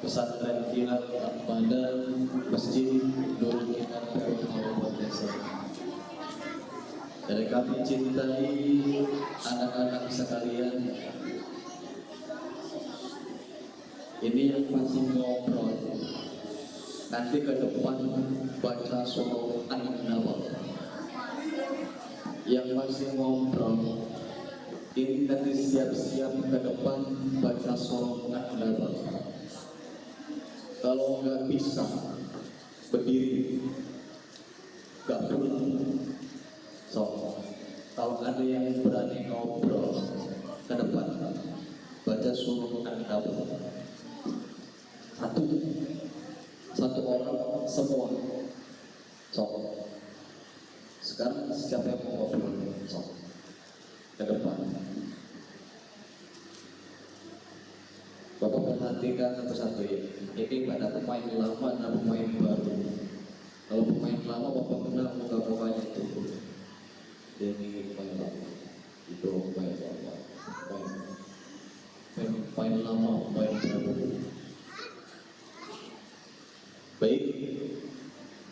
pesantren kilat pada Masjid Nurul Iman Kabupaten Desa. Dari kami cintai anak-anak sekalian, ini yang masih ngobrol, nanti ke depan baca surah An-Nahl. Yang masih ngobrol, ini nanti siap-siap ke depan baca surah An-Nahl. Kalau nggak bisa berdiri, nggak pulang. So, kalau ada yang berani ngobrol ke depan, baca surah An-Nahl. Satu orang semua. So, sekarang siapa yang mau ngobrol? So, ke depan. Bapak perhatikan satu-satu ya. Ini ada pemain lama dan pemain baru. Kalau pemain lama Bapak kenal muka-mukanya itu. Ini pemain lama. Itu pemain lama. Pemain lama, pemain baru. Baik.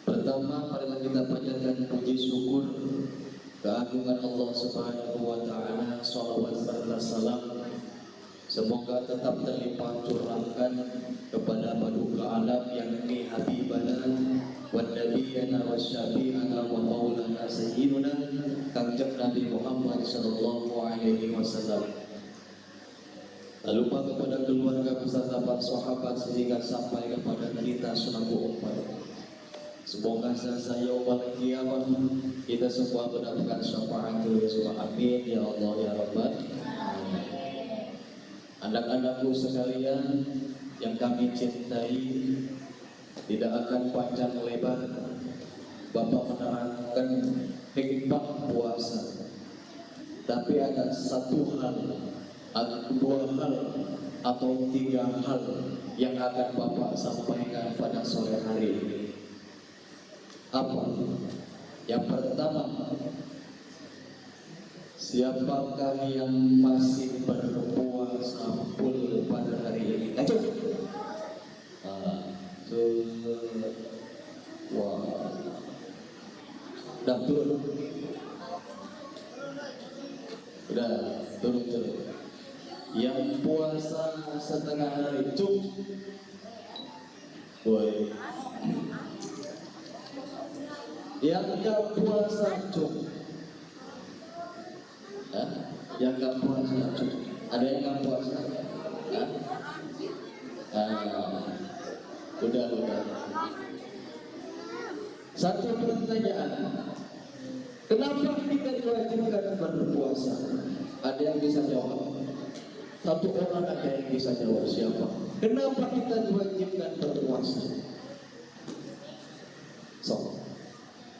Pertama, marilah kita panjatkan puji syukur keagungan Allah Subhanahu wa taala, shalawat serta salam semoga tetap terlimpah curahkan kepada paduka alam yang ni habibana wa nabiyana wa syafi'ana wa maulana sayyiduna Kanjeng Nabi Muhammad sallallahu alaihi wasallam. Lalu kepada keluarga beserta para sahabat sehingga sampai kepada kita selaku umat. Semoga selesai yaumul qiyamah kita semua mendapatkan syafaatul Rasul. Amin ya Allah ya Rabbal alamin. Anak-anakku sekalian yang kami cintai, tidak akan panjang lebar Bapak menerangkan hikmah puasa. Tapi ada satu hal, atau dua hal, atau tiga hal yang akan Bapak sampaikan pada sore hari ini. Apa? Yang pertama, siapakah yang masih berpuasa full pada hari ini? Ayo. Wah. Dah turun. Udah turun. Yang puasa setengah hari cukup. Boy. Yang enggak puasa cukup. Yang enggak puasa cukup. Ada yang enggak puasa? Udah. Satu pertanyaan. Kenapa kita diwajibkan berpuasa? Ada yang bisa jawab? Satu orang ada yang bisa jawab. Siapa? Kenapa kita diwajibkan berpuasa? So,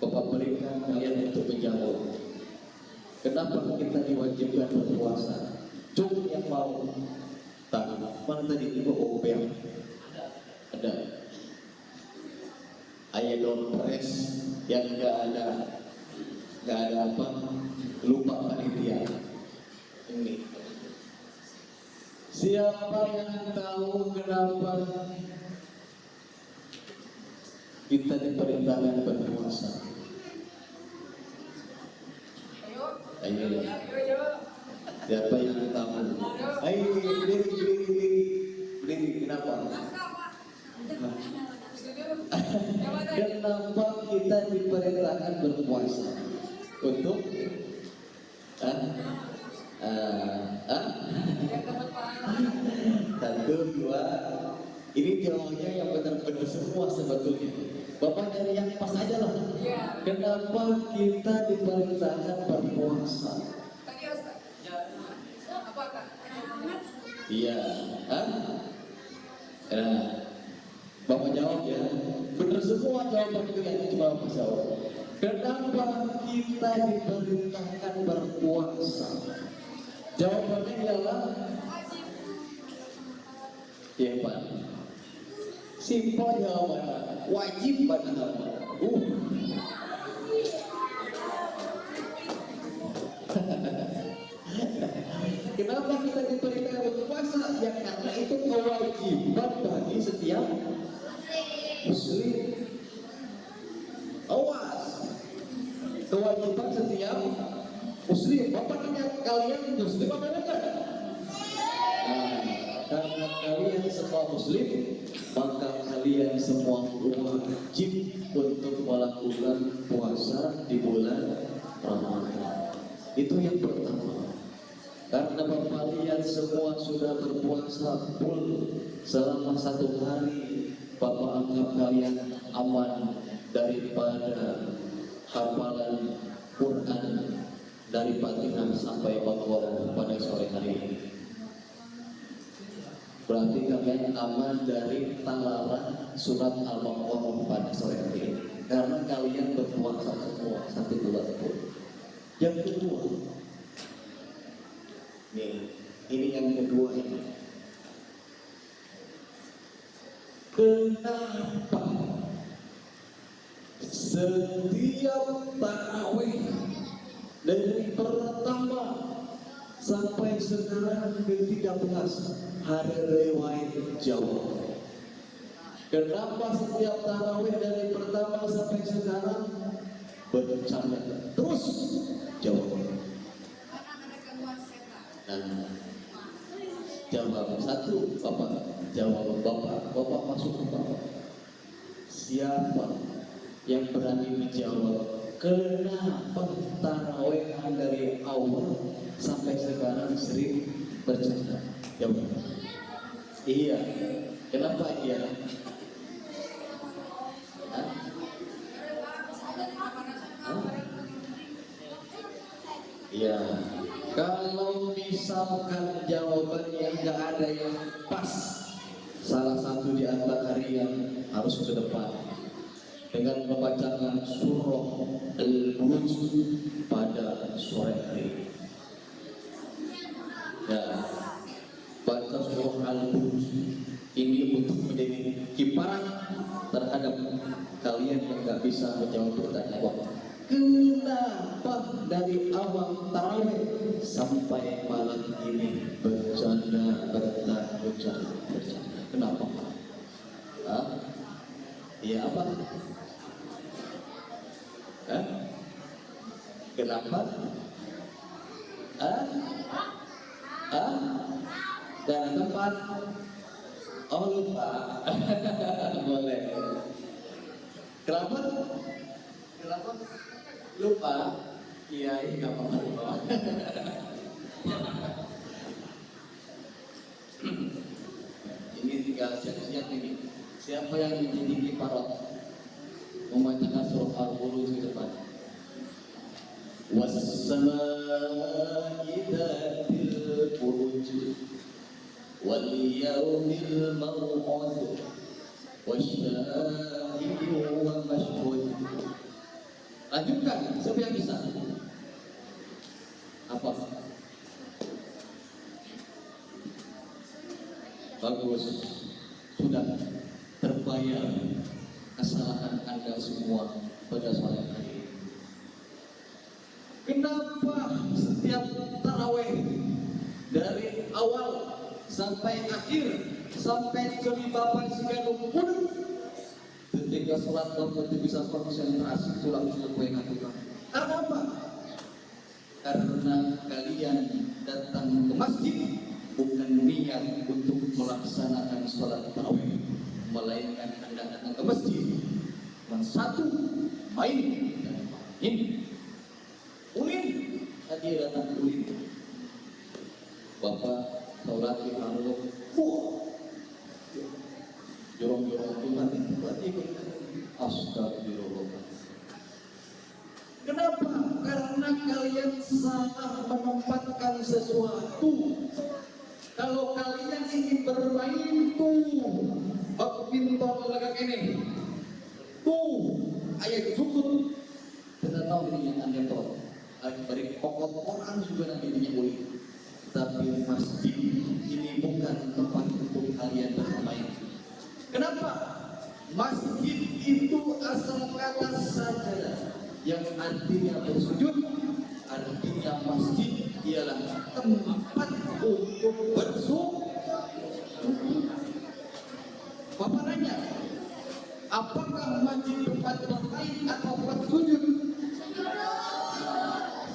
Bapak berikan kalian untuk menjawab. Kenapa kita diwajibkan berpuasa? Cukup yang mau. Mana tadi Ibu Opel? Ada. Ayah Dolpres yang nggak ada apa? Lupa panitia. Ini. Siapa yang tahu kenapa kita diperintahkan berpuasa? Ayo. Siapa yang tahu? Ayo, berdiri. Kenapa? Kenapa kita diperintahkan berpuasa? Untuk? Satu, dua. Ini jawabannya yang benar-benar semua sebetulnya. Bapak dari yang pas aja lah. Kenapa kita diperintahkan berpuasa? Iya. Bapak jawab ya. Benar semua jawaban itu yang cuma Bapak jawab. Kenapa kita diperintahkan berpuasa? Jawabannya ialah ya Pak. Simpel jawabannya. Wajib benar. Kenapa kita diperintahkan berpuasa? Ya karena itu kewajiban bagi setiap Muslim. Awas, kewajiban setiap Muslim. Bapaknya kalian Muslim apa enggak? Karena kalian semua Muslim, maka kalian semua wajib untuk melakukan puasa di bulan Ramadan. Itu yang pertama. Karena kalian semua sudah berpuasa full selama 1 hari, Bapak anggap kalian aman daripada hafalan Quran dari Fatihah sampai Baqarah pada sore hari ini. Berarti kalian aman dari talaran surat Al-Baqarah pada sore hari ini, karena kalian berpuasa semua 1 bulan full. Yang kedua, ini yang kedua ini. Kenapa setiap tarawih dari pertama sampai sekarang ke-13 hari riwayat Jawa? Kenapa setiap tarawih dari pertama sampai sekarang bercanda terus Jawa? Nah, jawab satu, Bapak masuk ke Bapak. Siapa yang berani menjawab kenapa tarawehan dari awal sampai sekarang sering bercanda? Jawab. Iya. Kenapa iya? Iya. Kalau misalkan jawabannya nggak ada yang pas, salah satu di antara kalian harus ke depan dengan membacakan surah Al-Buruj pada sore hari. Ya, baca surah Al-Buruj ini untuk menjadi kiparat terhadap kalian yang nggak bisa menjawab pertanyaan. Kenapa dari awal tarawih sampai malam ini bercanda? Kenapa? Iya apa? Kenapa? Karena tempat? Oh lupa. Boleh. Kenapa? Lupa? Iya, nggak apa-apa lupa. Ini tinggal siap-siap ini. Siapa yang menjadi kiparat membacakan surah Al-Buruj di depan? Was-samaa'i dzatil buruj wal yaumil maw'ud wasyahidin wa mashhud. Lanjutkan, siapa yang bisa? Apa? Bagus, sudah terbayar kesalahan Anda semua pada sore hari ini. Kenapa setiap tarawih dari awal sampai akhir sampai kelibapan segala pun ketika sholat waktu bisa konsentrasi sholat sesuai aturan? Karena apa? Karena kalian datang ke masjid bukan niat untuk melaksanakan sholat tarawih, melainkan Anda datang ke masjid satu main ulin. Tadi datang ulin, Bapak sholat di Allah, jorong-jorong Tuhan itu berarti astagfirullah. Kenapa? Karena kalian salah menempatkan sesuatu. Kalau kalian ingin bermain tuh pintar lagak ini tuh ayat cukup kita tahu ini yang Anda tahu dari pokok Quran juga nanti ini boleh. Tapi masjid ini bukan tempat untuk kalian bermain. Kenapa? Masjid itu asal kata saja yang artinya bersujud, artinya masjid ialah tempat untuk bersujud. Bapak nanya, apakah masjid tempat bermain atau tempat sujud?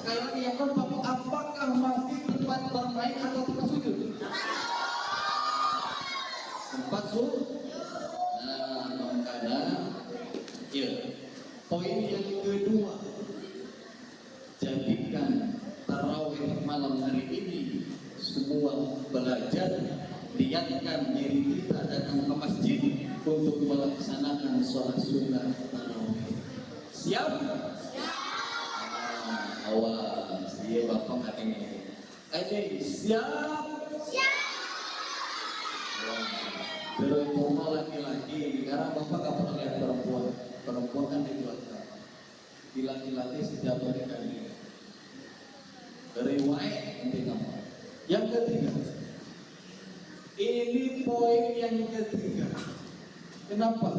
Sekali lagi yang keempat, apakah masjid tempat bermain atau tempat sujud? Tempat sujud. Nah, makanya, ya. Poin yang kedua, jadikan tarawih malam hari ini semua belajar, niatkan diri kita datang ke masjid untuk melaksanakan sholat sunnah tarawih. Siap? Awas, dia bapak katanya. Siap? Terutama laki-laki, karena bapak gak pernah lihat perempuan. Perempuan kan di belakang. Laki-laki setiap hari kan dia. Riwayat nanti kamu. Yang ketiga, ini poin yang ketiga. Kenapa?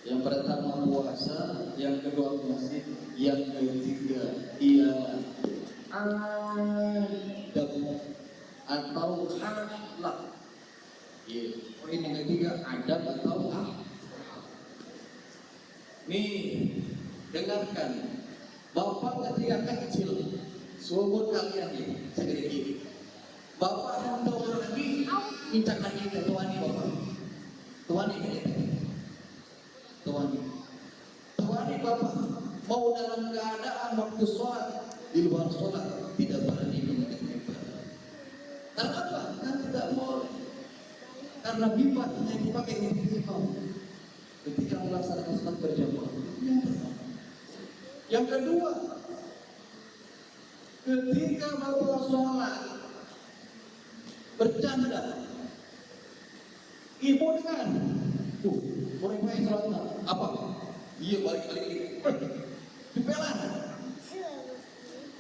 Yang pertama puasa, yang kedua masjid, yang ketiga ialah adab atau akhlak. Poin yang ketiga adab atau akhlak. Nih, dengarkan. Bapak ketika kecil, seumur kalian nih, segede gini. Bapak hendak lagi, incak lagi ke tuan ini bapak. Tuan ini, tuan ini bapak mau dalam keadaan waktu sholat, di luar sholat tidak berani mengingat. Karena apa? Kan tidak boleh. Karena bimbang yang dipakai untuk imam. Ketika melaksanakan sholat berjamaah, yang pertama. Yang kedua, ketika bapak sholat bercanda, ibu dengar, orang baik sholatnya apa? Iya balik dipelan.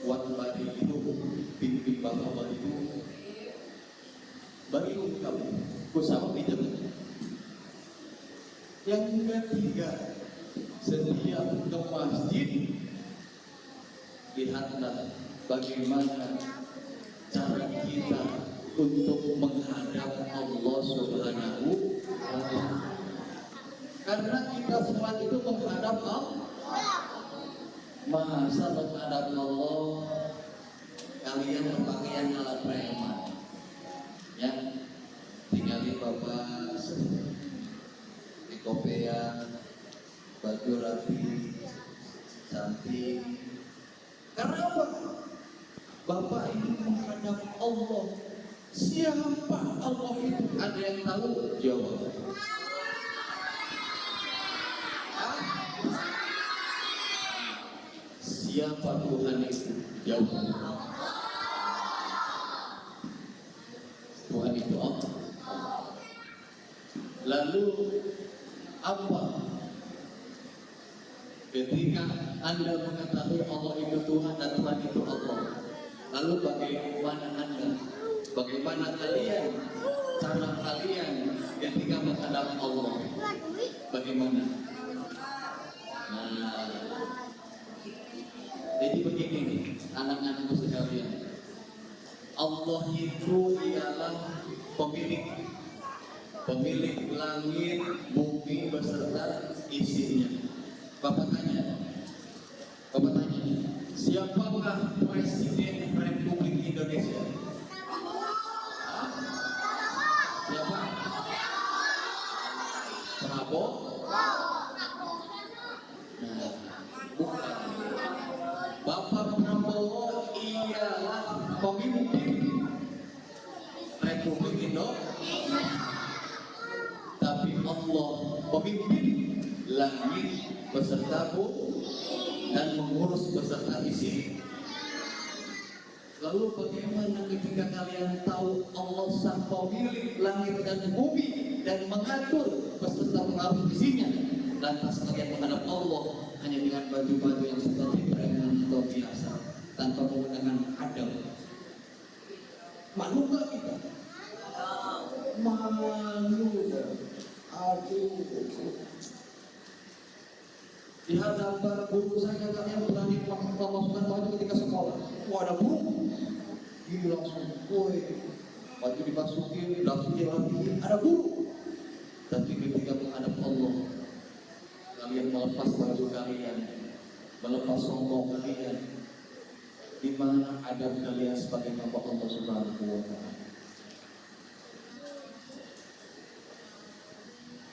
Kuat balik itu, pimpin bapak balik itu, balik itu kamu, ku sama pinjam. Yang ketiga, setiap ke masjid, lihatlah bagaimana cara kita untuk menghadap Allah Subhanahu wa Ta'ala. Karena kita sholat itu menghadap Allah. Masa menghadap Allah kalian berpakaian ala preman, ya? Tinggalin bapak kopea, baju rapi, cantik. Karena apa? Bapak ini menghadap Allah. Siapa Allah itu? Ada yang tahu? Jawab. Siapa Tuhan itu? Jawab. Tuhan itu Allah. Lalu apa? Ketika Anda mengetahui Allah itu Tuhan dan Tuhan itu Allah, lalu bagaimana Anda? Bagaimana kalian? Cara kalian ketika menghadap Allah? Bagaimana? Nah, jadi begini nih, anak-anakku sekalian. Allah itu ialah pemilik langit, bumi beserta isinya. Bapak tanya, siapakah Presiden Republik Indonesia? Siapa? Prabowo? Nah, bukan. Bapak Prabowo ialah pemimpin Republik Indonesia. Tapi Allah pemimpin langit beserta bumi dan mengurus beserta isi. Lalu bagaimana ketika kalian tahu Allah sang pemilik langit dan bumi dan mengatur beserta mengurus isinya, lantas kalian menghadap Allah hanya dengan baju-baju yang seperti preman atau biasa tanpa menggunakan adab? Malu gak kita? Malu. Aduh. Di hadapan guru saya kalian berani memasukkan baju ketika sekolah. Wah, ada guru. Ini langsung, woi, baju dimasukin, langsung dirapiin. Ada guru. melepas baju kalian, melepas songkok kalian. Di mana adab kalian sebagai hamba Allah Subhanahu wa Ta'ala?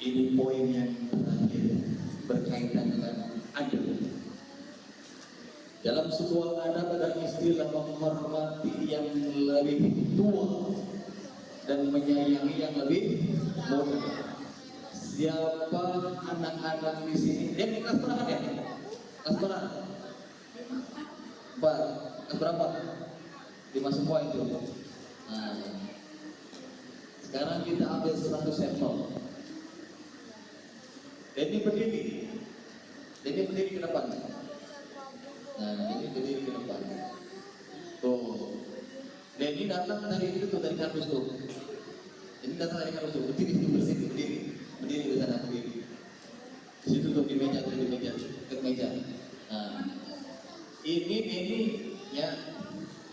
Ini poin yang terakhir berkaitan dengan adab. Dalam sebuah adab ada istilah menghormati yang lebih tua dan menyayangi yang lebih muda. Siapa anak-anak di sini? Dia kelas berapa ya? Kelas berapa? 4. Kelas berapa? 5 semua itu. Nah, sekarang kita ambil 100 sampel. Jadi berdiri ke depan. Nah, ini berdiri ke depan. Tuh. Jadi datang dari itu tuh, dari kardus tuh. Ini datang dari kardus tuh. Berdiri itu berdiri di sana berdiri. Di situ tuh di meja, ke meja. Nah, ini ya.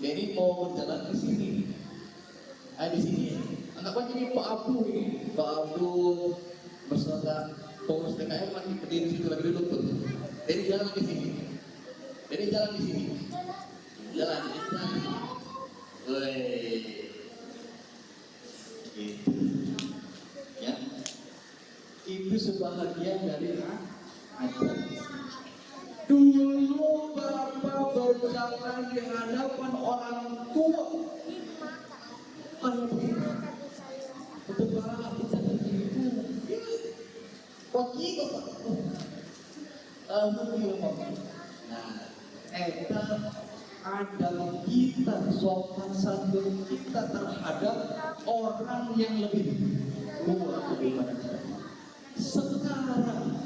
Jadi mau berjalan ke sini. Di sini. Anggap aja ini Pak Abdul ini. Pak Abdul beserta pengurus DKM lagi berdiri di situ lagi duduk tuh. Jadi jalan ke sini. Jalan. Gitu. Ya. Itu sebahagian dari adab. Dulu Bapak berjalan di hadapan orang tua. Ada kita sopan santun kita terhadap orang yang lebih tua bagaimana caranya. Sekarang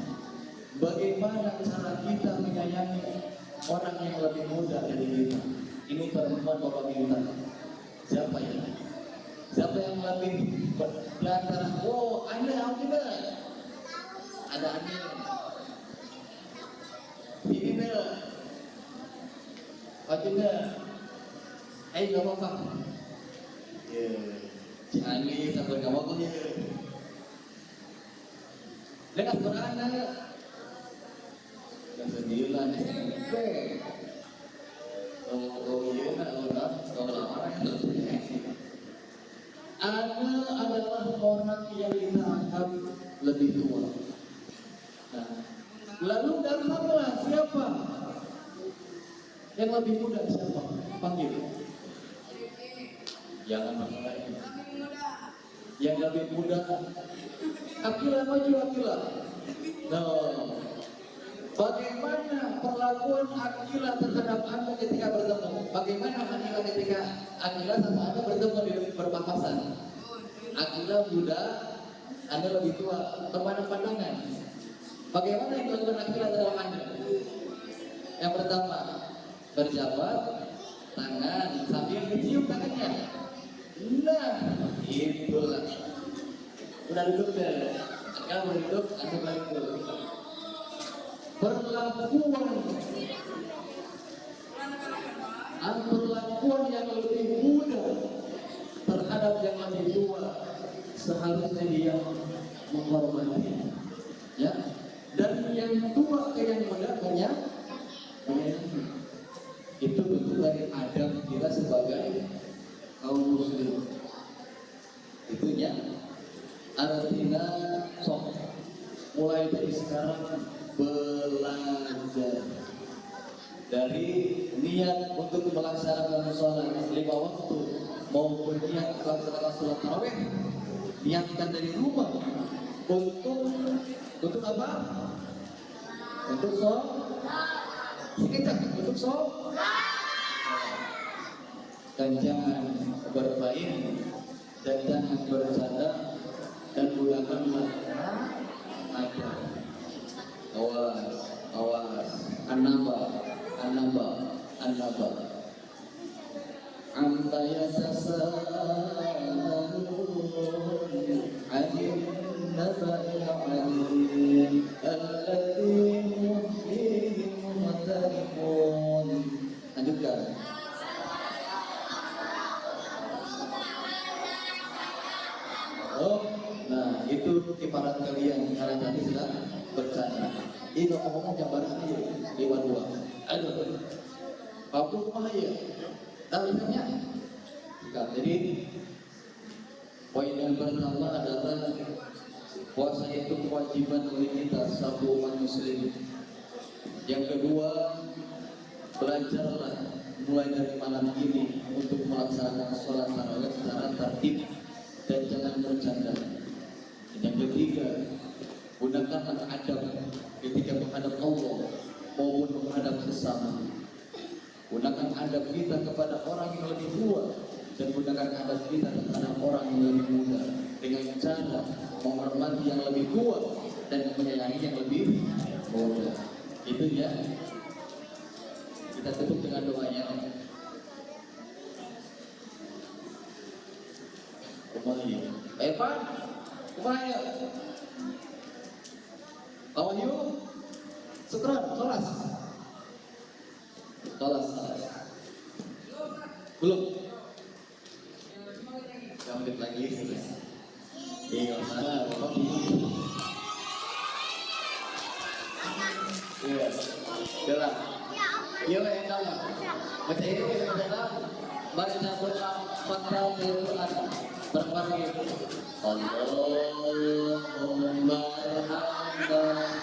bagaimana cara kita menyayangi orang yang lebih muda dari kita? Ini perempuan bapak minta. Siapa ya? Siapa yang lebih belakang? Oh, Anda ada Anda. Ini Anda. Gak apa-apa. Si Ani sampai gak mau ya. Dengan berana yang 9 SMP. Ana adalah orang yang kita anggap lebih tua. Nah, lalu datanglah siapa? Yang lebih muda siapa? Panggil. Jangan mengalahin. Yang lebih muda. Akila maju Akila. No. Bagaimana perlakuan Akila terhadap Anda ketika bertemu? Bagaimana Akila ketika Akila sama Anda bertemu di berpapasan? Akila muda, Anda lebih tua, berpandang pandangan. Bagaimana yang dilakukan Akila terhadap Anda? Yang pertama, berjabat tangan sambil dicium tangannya. Nah, itulah. Udah duduk deh. Akila berduduk, Anda balik dulu. Perlakuan yang lebih muda terhadap yang lebih tua seharusnya dia menghormati, ya. Dan yang tua ke yang muda menyayangi. Itu bentuk dari adab kita sebagai kaum muslim. Itunya artinya sok mulai dari sekarang belajar dari niat untuk melaksanakan sholat 5 waktu maupun niat melaksanakan sholat tarawih, niatkan dari rumah untuk apa? Untuk untuk dan jangan bermain dan jangan bercanda dan gunakanlah ada. Awas, An-Naba. Anta yasasalun anil naba'il alim alladhi hum fihi mukhtalifun. Lanjutkan. Oh, nah itu kiparat kalian karena tadi sudah bercanda. Ini ngomongnya gambaran aja, lewat dua. Aduh, aku mah ya. Tahunya, bukan. Jadi poin yang pertama adalah puasa itu kewajiban bagi kita satu umat muslim. Yang kedua, belajarlah mulai dari malam ini untuk melaksanakan sholat tarawih secara tertib dan jangan bercanda. Yang ketiga, gunakanlah adab ketika menghadap Allah maupun menghadap sesama. Gunakan adab kita kepada orang yang lebih tua dan gunakan adab kita terhadap orang yang lebih muda dengan cara menghormati yang lebih tua dan menyayangi yang lebih muda. Itu ya. Kita tutup dengan doanya. Kembali. Evan, kembali. How are you? Sukron, kelas. Kelas. Belum. 5 menit lagi. Iya, mana? Iya. Jalan. Iya, enak ya. Baca ini adalah baca Quran Fathul Quran berpagi. Allahumma arhamna.